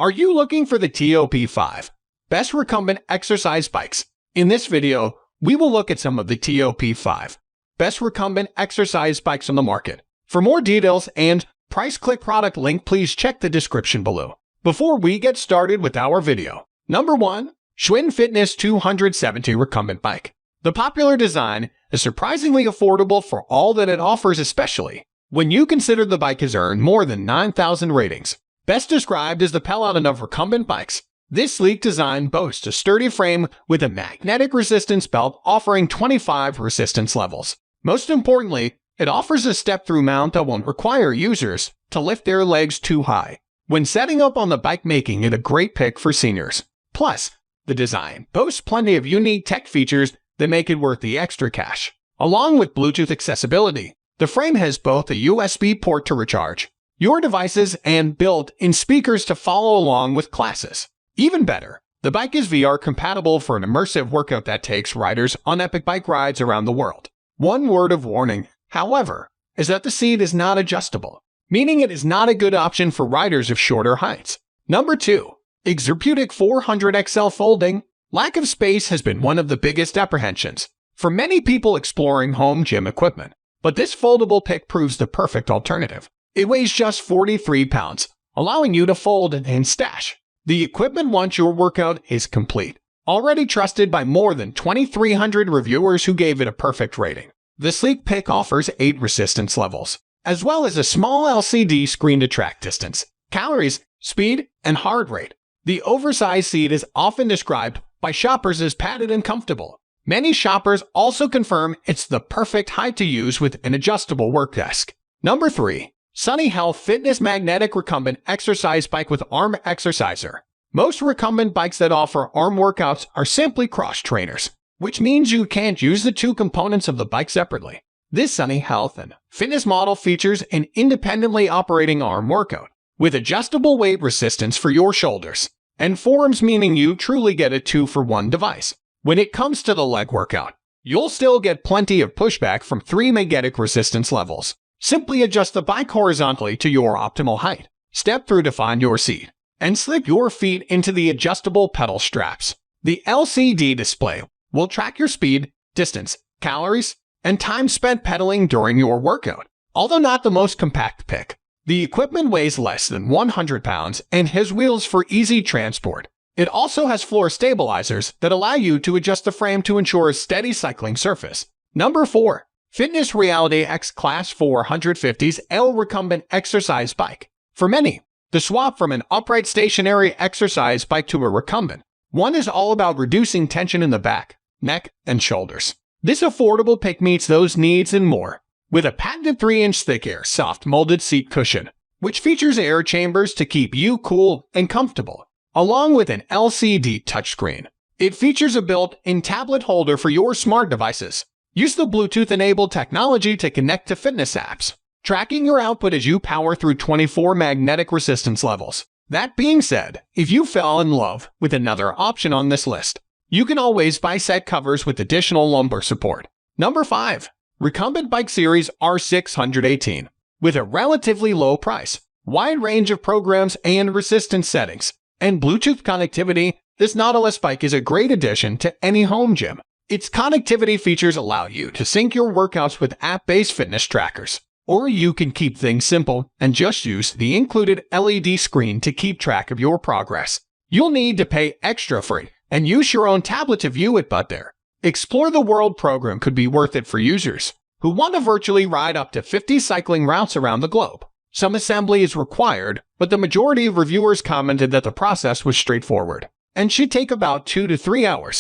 Are you looking for the TOP5 best recumbent exercise bikes? In this video, we will look at some of the TOP5 best recumbent exercise bikes on the market. For more details and price, click product link, please check the description below. Before we get started with our video, number 1, Schwinn Fitness 270 recumbent bike. The popular design is surprisingly affordable for all that it offers, especially when you consider the bike has earned more than 9,000 ratings. Best described as the paladin of recumbent bikes, this sleek design boasts a sturdy frame with a magnetic resistance belt offering 25 resistance levels. Most importantly, it offers a step-through mount that won't require users to lift their legs too high when setting up on the bike, making it a great pick for seniors. Plus, the design boasts plenty of unique tech features that make it worth the extra cash. Along with Bluetooth accessibility, the frame has both a USB port to recharge your devices and built-in speakers to follow along with classes. Even better, the bike is VR compatible for an immersive workout that takes riders on epic bike rides around the world. One word of warning, however, is that the seat is not adjustable, meaning it is not a good option for riders of shorter heights. Number 2. Exerpeutic 400XL folding. Lack of space has been one of the biggest apprehensions for many people exploring home gym equipment, but this foldable pick proves the perfect alternative. It weighs just 43 pounds, allowing you to fold and stash the equipment once your workout is complete. Already trusted by more than 2,300 reviewers who gave it a perfect rating. The sleek pick offers 8 resistance levels, as well as a small LCD screen to track distance, calories, speed, and heart rate. The oversized seat is often described by shoppers as padded and comfortable. Many shoppers also confirm it's the perfect height to use with an adjustable work desk. Number 3. Sunny Health Fitness Magnetic Recumbent Exercise Bike with Arm Exerciser. Most recumbent bikes that offer arm workouts are simply cross trainers, which means you can't use the two components of the bike separately. This Sunny Health and Fitness model features an independently operating arm workout with adjustable weight resistance for your shoulders and forearms, meaning you truly get a 2-for-1 device. When it comes to the leg workout, you'll still get plenty of pushback from 3 magnetic resistance levels. Simply adjust the bike horizontally to your optimal height, step through to find your seat, and slip your feet into the adjustable pedal straps. The LCD display will track your speed, distance, calories, and time spent pedaling during your workout. Although not the most compact pick, the equipment weighs less than 100 pounds and has wheels for easy transport. It also has floor stabilizers that allow you to adjust the frame to ensure a steady cycling surface. Number 4. Fitness Reality X Class 450's L Recumbent Exercise Bike. For many, the swap from an upright stationary exercise bike to a recumbent one is all about reducing tension in the back, neck, and shoulders. This affordable pick meets those needs and more, with a patented 3-inch thick air soft molded seat cushion, which features air chambers to keep you cool and comfortable, along with an LCD touchscreen. It features a built-in tablet holder for your smart devices. Use the Bluetooth-enabled technology to connect to fitness apps, tracking your output as you power through 24 magnetic resistance levels. That being said, if you fell in love with another option on this list, you can always buy set covers with additional lumbar support. Number 5. Recumbent Bike Series R618. With a relatively low price, wide range of programs and resistance settings, and Bluetooth connectivity, this Nautilus bike is a great addition to any home gym. Its connectivity features allow you to sync your workouts with app-based fitness trackers, or you can keep things simple and just use the included LED screen to keep track of your progress. You'll need to pay extra for it and use your own tablet to view it, but their Explore the World program could be worth it for users who want to virtually ride up to 50 cycling routes around the globe. Some assembly is required, but the majority of reviewers commented that the process was straightforward and should take about 2 to 3 hours.